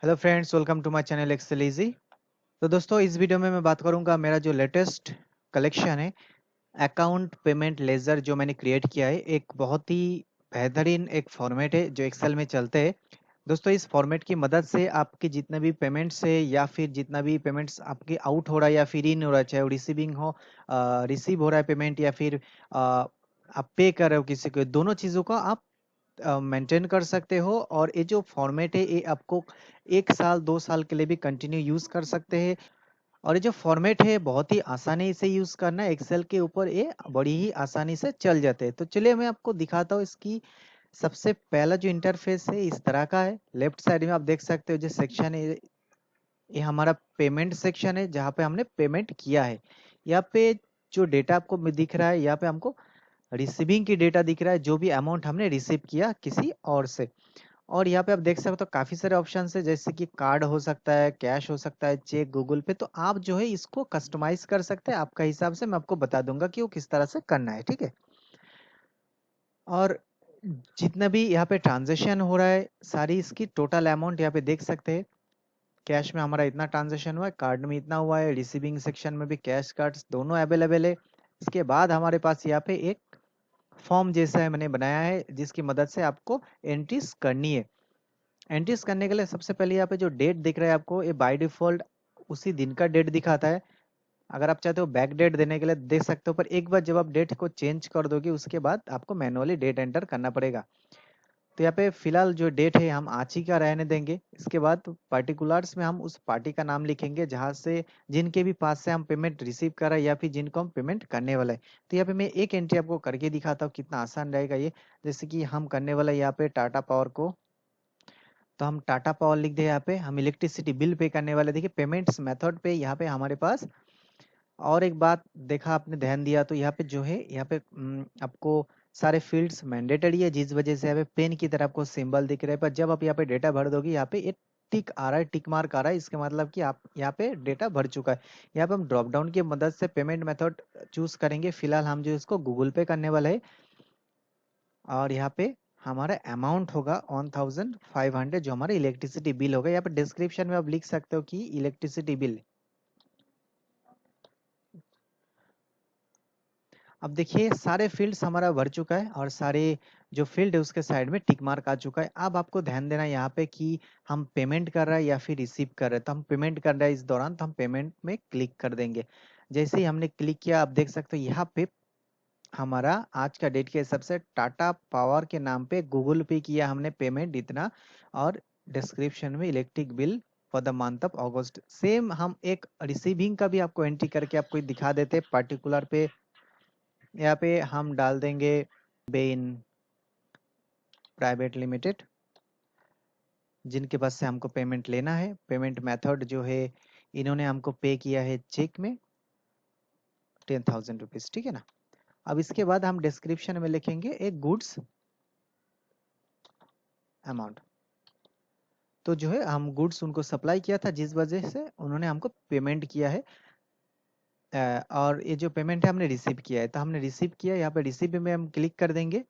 Hello friends, welcome to my channel Excel easy. तो दोस्तों, इस वीडियो में मैं बात करूंगा मेरा जो लेटेस्ट कलेक्शन है अकाउंट पेमेंट लेजर जो मैंने क्रिएट किया है। एक बहुत ही बेहतरीन एक फॉर्मेट है जो एक्सेल में चलते हैं। दोस्तों, इस फॉर्मेट की मदद से आपके जितने भी पेमेंट्स है या फिर जितना भी पेमेंट्स आपके आउट हो रहा है या फिर इन हो रहा है, चाहे वो रिसीविंग हो, रिसीव हो रहा है पेमेंट या फिर आप पे कर रहे हो किसी को, दोनों चीज़ों को आप मेंटेन कर सकते हो। और ये जो फॉर्मेट है ये आपको 1 साल 2 साल के लिए भी कंटिन्यू यूज कर सकते हैं। और ये जो फॉर्मेट है बहुत ही आसानी से यूज करना है, एक्सेल के ऊपर ये बड़ी ही आसानी से चल जाते हैं। तो चलिए मैं आपको दिखाता हूँ। इसकी सबसे पहला जो इंटरफेस है इस तरह का है। लेफ्ट साइड में आप देख सकते हो जो सेक्शन है ये हमारा पेमेंट सेक्शन है, जहाँ पे हमने पेमेंट किया है। यहाँ पे जो डेटा आपको दिख रहा है, यहाँ पे हमको रिसीविंग की डेटा दिख रहा है, जो भी अमाउंट हमने रिसीव किया किसी और से। और यहाँ पे आप देख सकते हो काफी सारे ऑप्शन है, जैसे कि कार्ड हो सकता है, कैश हो सकता है, चेक, गूगल पे। तो आप जो है इसको कस्टमाइज कर सकते हैं आपका हिसाब से। मैं आपको बता दूंगा कि वो किस तरह से करना है, ठीक है। और जितना भी यहाँ पे ट्रांजेक्शन हो रहा है, सारी इसकी टोटल अमाउंट यहाँ पे देख सकते हैं। कैश में हमारा इतना ट्रांजेक्शन हुआ है, कार्ड में इतना हुआ है, रिसीविंग सेक्शन में भी कैश कार्ड्स दोनों अवेलेबल है। इसके बाद हमारे पास यहाँ पे एक फॉर्म जैसा है मैंने बनाया है, जिसकी मदद से आपको एंट्रीज करनी है। एंट्रीज करने के लिए सबसे पहले यहाँ पे जो डेट दिख रहा है आपको, ये बाय डिफॉल्ट उसी दिन का डेट दिखाता है। अगर आप चाहते हो बैक डेट देने के लिए दे सकते हो, पर एक बार जब आप डेट को चेंज कर दोगे उसके बाद आपको मैनुअली डेट एंटर करना पड़ेगा। तो यहाँ पे फिलहाल जो डेट है हम आज ही का रहने देंगे। इसके बाद पर्टिकुलर्स में हम उस पार्टी का नाम लिखेंगे जहाँ से, जिनके भी पास से हम पेमेंट रिसीव कर रहे हैं या फिर जिनको हम पेमेंट करने वाला है। तो यहाँ पे मैं एक एंट्री आपको करके दिखाता हूँ कितना आसान रहेगा ये। जैसे कि हम करने वाला है यहाँ पे टाटा पावर को, तो हम टाटा पावर लिख दे। यहाँ पे हम इलेक्ट्रिसिटी बिल पे करने वाले। देखिए पेमेंट्स मेथड पे यहाँ पे हमारे पास और एक बात देखा आपने, ध्यान दिया तो यहाँ पे जो है, यहाँ पे आपको सारे फील्ड्स मैंडेटरी है, जिस वजह से यहाँ पे पेन की तरह आपको सिंबल दिख रहा है। पर जब आप यहाँ पे डेटा भर दोगे, यहाँ पे एक टिक आ रहा है, टिक मार्क आ रहा है, इसका मतलब कि आप यहाँ पे डेटा भर चुका है। यहाँ पे हम ड्रॉप डाउन की मदद से पेमेंट मेथड चूज करेंगे। फिलहाल हम जो इसको गूगल पे करने वाले है। और यहाँ पे हमारा अमाउंट होगा 1500, जो हमारा इलेक्ट्रिसिटी बिल होगा। यहाँ पे डिस्क्रिप्शन में आप लिख सकते हो कि इलेक्ट्रिसिटी बिल। अब देखिए सारे फील्ड्स हमारा भर चुका है और सारे जो फील्ड है उसके साइड में टिक मार्क आ चुका है। अब आपको ध्यान देना है यहाँ पे कि हम पेमेंट कर रहा है या फिर रिसीव कर रहे हैं। तो हम पेमेंट कर रहे हैं इस दौरान, तो हम पेमेंट में क्लिक कर देंगे। जैसे ही हमने क्लिक किया, आप देख सकते हो यहाँ पे हमारा आज का डेट के हिसाब से टाटा पावर के नाम पे गूगल पे किया हमने पेमेंट इतना। और डिस्क्रिप्शन में electric bill for the month of August. Same हम एक रिसीविंग का भी आपको एंट्री करके आपको दिखा देते पर्टिकुलर पे। यहाँ पे हम डाल देंगे बेन प्राइवेट लिमिटेड, जिनके पास से हमको पेमेंट लेना है। पेमेंट मेथड जो है, इन्होंने हमको पे किया है चेक में 10,000 रुपीज, ठीक है ना। अब इसके बाद हम डिस्क्रिप्शन में लिखेंगे एक गुड्स अमाउंट। तो जो है हम गुड्स उनको सप्लाई किया था, जिस वजह से उन्होंने हमको पेमेंट किया है। और ये जो पेमेंट है हमने रिसीव किया है, तो हमने रिसीव किया। यहाँ पे रिसीव में हम क्लिक कर देंगे।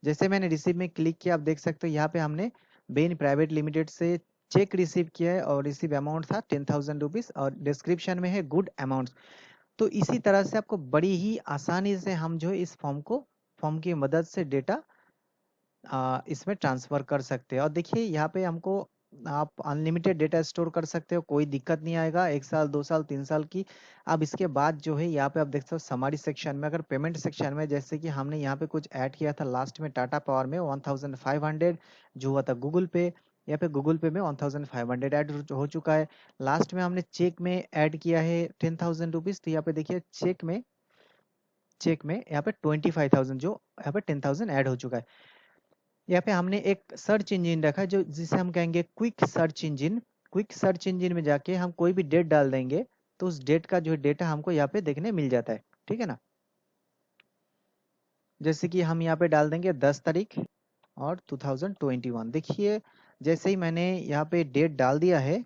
जैसे मैंने रिसीव में क्लिक किया, आप देख सकते हो यहाँ पे हमने बेन प्राइवेट लिमिटेड से चेक रिसीव किया है और रिसीव अमाउंट था 10,000 रुपीज और डिस्क्रिप्शन में है गुड अमाउंट। तो इसी तरह से आपको बड़ी ही आसानी से हम जो है इस फॉर्म की मदद से डेटा इसमें ट्रांसफर कर सकते हैं। और देखिए यहाँ पे हमको आप अनलिमिटेड डेटा स्टोर कर सकते हो, कोई दिक्कत नहीं आएगा। 1 साल 2 साल 3 साल की। अब इसके बाद जो है यहाँ पे आप देख सकते हो समरी सेक्शन में, अगर पेमेंट सेक्शन में जैसे कि हमने यहाँ पे कुछ ऐड किया था लास्ट में टाटा पावर में 1500 जो हुआ था गूगल पे। यहाँ पे गूगल पे में 1500 ऐड हो चुका है। लास्ट में हमने चेक में ऐड किया है 10,000 रुपीज। तो यहाँ पे देखिए चेक में यहाँ पे 25,000, जो यहाँ पे 10,000 ऐड हो चुका है। यहाँ पे हमने एक सर्च इंजन रखा है, जो जिसे हम कहेंगे quick search engine. Quick search engine में जाके हम कोई भी डेट डाल देंगे, तो उस डेट का जो डेटा हमको यहाँ पे देखने मिल जाता है, ठीक है ना। जैसे कि हम यहाँ पे डाल देंगे 10 तारीख और 2021। देखिए जैसे ही मैंने यहाँ पे डेट डाल दिया है,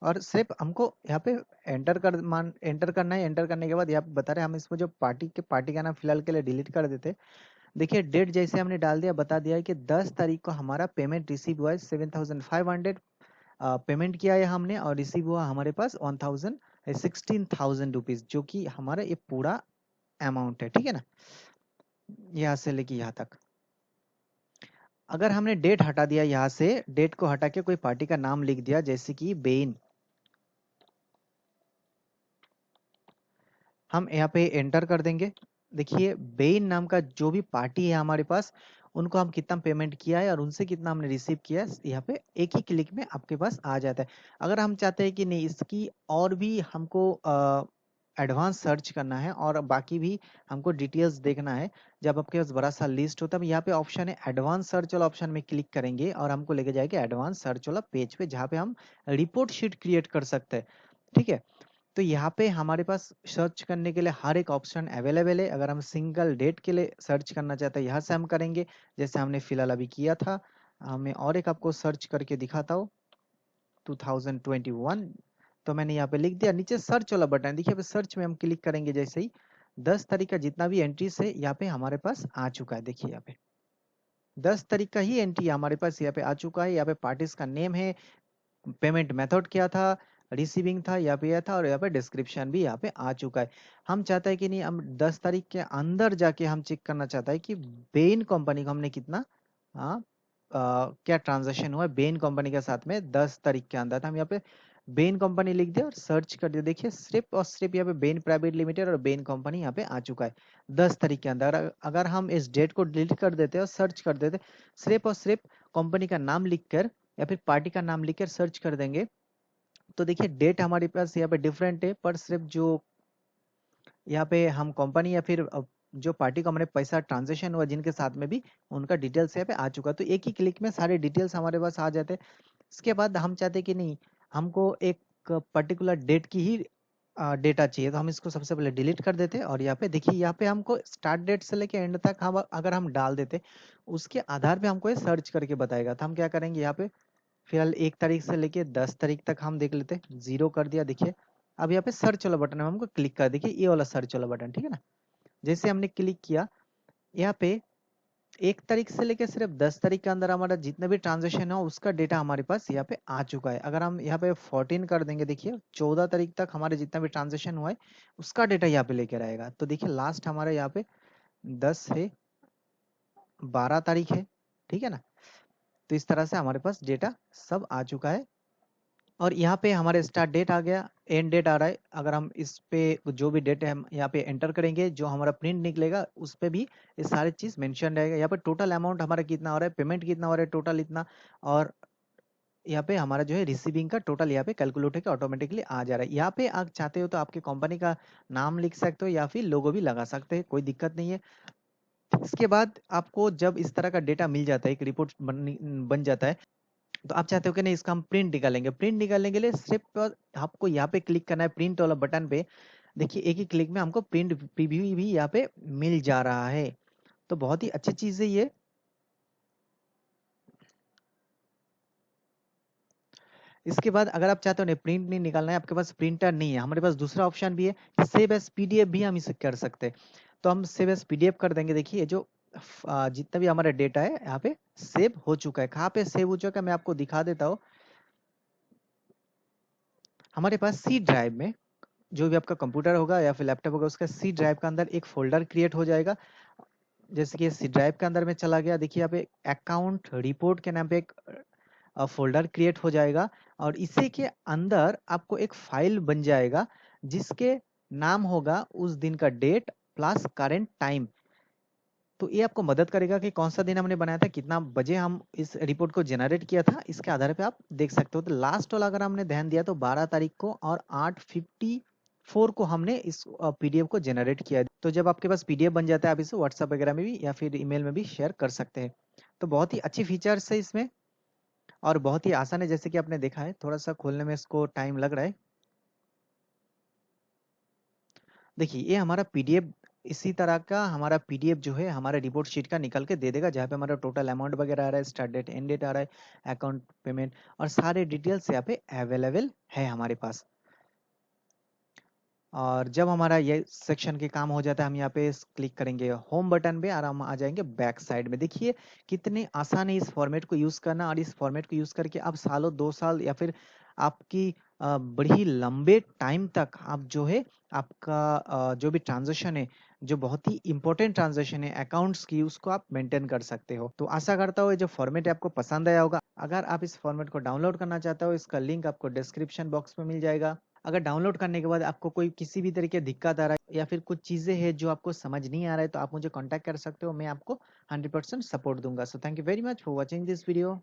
और सिर्फ हमको यहाँ पे एंटर करना है। एंटर करने के बाद यहाँ पे बता रहे हैं हम इसमें जो पार्टी का नाम फिलहाल के लिए डिलीट कर देते। देखिए डेट जैसे हमने डाल दिया, बता दिया है कि 10 तारीख को हमारा पेमेंट रिसीव हुआ है 7,500। पेमेंट किया है हमने और रिसीव हुआ हमारे पास 16,000 रुपीज, जो कि हमारा ये पूरा अमाउंट है। ठीक है ना, यहाँ से लेके यहाँ तक। अगर हमने डेट हटा दिया, यहाँ से डेट को हटा के कोई पार्टी का नाम लिख दिया, जैसे कि बेन, हम यहाँ पे एंटर कर देंगे। देखिए बेन नाम का जो भी पार्टी है हमारे पास, उनको हम कितना पेमेंट किया है और उनसे कितना हमने रिसीव किया है, यहाँ पे एक ही क्लिक में आपके पास आ जाता है। अगर हम चाहते हैं कि नहीं इसकी और भी हमको एडवांस सर्च करना है और बाकी भी हमको डिटेल्स देखना है, जब आपके पास बड़ा सा लिस्ट होता है, यहाँ पे ऑप्शन है एडवांस सर्च वाला, ऑप्शन में क्लिक करेंगे और हमको लेके जाएगा एडवांस सर्च वाला पेज पे, जहाँ पे हम रिपोर्ट शीट क्रिएट कर सकते हैं। ठीक है, तो यहाँ पे हमारे पास सर्च करने के लिए हर एक ऑप्शन अवेलेबल है। अगर हम सिंगल डेट के लिए सर्च करना चाहते हैं, यहाँ से हम करेंगे, जैसे हमने फिलहाल अभी किया था। मैं और एक आपको सर्च करके दिखाता हूँ, 2021, तो मैंने यहाँ पे लिख दिया। नीचे सर्च वाला बटन देखिए, पे सर्च में हम क्लिक करेंगे, जैसे ही 10 तारीख का जितना भी एंट्रीज है यहाँ पे हमारे पास आ चुका है। देखिए यहाँ पे 10 तारीख का ही एंट्री हमारे पास यहाँ पे आ चुका है। यहाँ पे पार्टीज का नेम है, पेमेंट मेथड क्या था, रिसीविंग था, यहाँ पे यह था, और यहाँ पे डिस्क्रिप्शन भी यहाँ पे आ चुका है। हम चाहते हैं कि नहीं, हम 10 तारीख के अंदर जाके हम चेक करना चाहता है कि बेन कंपनी को हमने कितना क्या ट्रांजैक्शन हुआ है बेन कंपनी के साथ में 10 तारीख के अंदर। तो हम यहाँ पे बेन कंपनी लिख दिया और सर्च कर दिया। देखिए सिर्फ और सिर्फ यहाँ पे बेन प्राइवेट लिमिटेड और बेन कंपनी यहाँ पे आ चुका है 10 तारीख के अंदर। अगर हम इस डेट को डिलीट कर देते और सर्च कर देते, सिर्फ और सिर्फ कंपनी का नाम लिखकर या फिर पार्टी का नाम लिखकर सर्च कर देंगे, तो देखिए डेट हमारे पास यहाँ पे डिफरेंट है, पर सिर्फ जो यहाँ पे हम कंपनी या फिर जो पार्टी को हमारे पैसा ट्रांजेक्शन हुआ जिनके साथ में भी, उनका डिटेल्स यहाँ पे आ चुका। तो एक ही क्लिक में सारे डिटेल्स हमारे पास आ जाते हैं। इसके बाद हम चाहते हैं कि नहीं, हमको एक पर्टिकुलर डेट की ही डेटा चाहिए, तो हम इसको सबसे पहले डिलीट कर देते हैं। और यहाँ पे देखिए, यहाँ पे हमको स्टार्ट डेट से लेके एंड तक हम अगर हम डाल देते, उसके आधार पे हमको ये सर्च करके बताएगा। तो हम क्या करेंगे, यहाँ पे फिलहाल 1 तारीख से लेके 10 तारीख तक हम देख लेते हैं। 0 कर दिया। देखिए अब यहाँ पे सर्च वाला बटन है, हमको क्लिक कर, देखिए ये वाला सर्च वाला बटन, ठीक है ना। जैसे हमने क्लिक किया, यहाँ पे 1 तारीख से लेके सिर्फ 10 तारीख के अंदर हमारा जितने भी ट्रांजेक्शन है उसका डेटा हमारे पास यहाँ पे आ चुका है। अगर हम यहाँ पे 14 कर देंगे, देखिए 14 तारीख तक हमारे जितना भी ट्रांजेक्शन हुआ है उसका डेटा यहाँ पे लेकर आएगा। तो देखिए लास्ट हमारे यहाँ पे 10 है, 12 तारीख है, ठीक है ना। तो इस तरह से हमारे पास डेटा सब आ चुका है। और यहाँ पे हमारे स्टार्ट डेट आ गया, एंड डेट आ रहा है। अगर हम इस पे जो भी डेट है हम यहाँ पे एंटर करेंगे, जो हमारा प्रिंट निकलेगा उस पे भी ये सारी चीज मेंशन रहेगा। यहाँ पे टोटल अमाउंट हमारा कितना हो रहा है, पेमेंट कितना हो रहा है, टोटल इतना, और यहाँ पे हमारा जो है रिसीविंग का टोटल यहाँ पे कैलकुलेट होकर ऑटोमेटिकली आ जा रहा है। यहाँ पे आप चाहते हो तो आपके कंपनी का नाम लिख सकते हो या फिर लोगो भी लगा सकते हैं, कोई दिक्कत नहीं है। इसके बाद आपको जब इस तरह का डेटा मिल जाता है, एक रिपोर्ट बन जाता है, तो आप चाहते हो कि नहीं इसका हम प्रिंट निकालेंगे। प्रिंट निकालने के लिए सिर्फ आपको यहाँ पे क्लिक करना है, प्रिंट वाला बटन पे। देखिए एक ही क्लिक में हमको प्रिंट प्रीव्यू भी यहाँ पे मिल जा रहा है। तो बहुत ही अच्छी चीज है ये। इसके बाद अगर आप चाहते हो नहीं प्रिंट नहीं निकालना है, आपके पास प्रिंटर नहीं है, हमारे पास दूसरा ऑप्शन भी है कि सेव एज पीडीएफ भी हम इसे कर सकते हैं। तो हम सेव एज पीडीएफ कर देंगे। देखिए जो जितना भी हमारा डेटा है यहाँ पे सेव हो चुका है। कहाँ पे सेव हो चुका है मैं आपको दिखा देता हूँ। हमारे पास सी ड्राइव में, जो भी आपका कंप्यूटर होगा या फिर लैपटॉप होगा, उसका सी ड्राइव का अंदर एक फोल्डर क्रिएट हो जाएगा। जैसे कि सी ड्राइव के अंदर में चला गया, देखिए यहाँ पे अकाउंट रिपोर्ट के नाम पे एक फोल्डर क्रिएट हो जाएगा, और इसी के अंदर आपको एक फाइल बन जाएगा जिसके नाम होगा उस दिन का डेट प्लस करेंट टाइम। तो ये आपको मदद करेगा कि कौन सा दिन हमने बनाया था, कितना बजे हम इस रिपोर्ट को जनरेट किया था, इसके आधार पे आप देख सकते हो। तो लास्ट वाला अगर हमने ध्यान दिया तो 12 तारीख को और 8:54 को हमने इस पीडीएफ को जनरेट किया। तो जब आपके पास पीडीएफ बन जाता है, आप इसे व्हाट्सएप वगैरह में भी या फिर ईमेल में भी शेयर कर सकते हैं। तो बहुत ही अच्छी फीचर्स है इसमें और बहुत ही आसान है। जैसे कि आपने देखा है, थोड़ा सा खोलने में इसको टाइम लग रहा है। देखिए ये हमारा पीडीएफ, इसी तरह का हमारा पीडीएफ जो है हमारा रिपोर्ट शीट का निकल के दे देगा, जहाँ पे हमारा टोटल अमाउंट वगैरह आ रहा है, स्टार्ट डेट एंड डेट आ रहा है, अकाउंट पेमेंट, और सारे डिटेल्स यहाँ पे अवेलेबल है हमारे पास। और जब हमारा ये सेक्शन के काम हो जाता है हम यहाँ पे क्लिक करेंगे होम बटन पे और हम आ जाएंगे बैक साइड में। देखिए कितने आसान है इस फॉर्मेट को यूज करना, और इस फॉर्मेट को यूज करके आप सालों 2 साल या फिर आपकी बड़ी लंबे टाइम तक आप जो है आपका जो भी ट्रांजेक्शन है, जो बहुत ही इंपॉर्टेंट ट्रांजेक्शन है अकाउंट्स की, उसको आप मेंटेन कर सकते हो। तो आशा करता हूँ ये जो फॉर्मेट है आपको पसंद आया होगा। अगर आप इस फॉर्मेट को डाउनलोड करना चाहते हो, इसका लिंक आपको डिस्क्रिप्शन बॉक्स में मिल जाएगा। अगर डाउनलोड करने के बाद आपको कोई किसी भी तरीके दिक्कत आ रहा है या फिर कुछ चीज़ें हैं जो आपको समझ नहीं आ रहा है, तो आप मुझे कॉन्टैक्ट कर सकते हो, मैं आपको 100% सपोर्ट दूंगा। So thank you very much for watching this video.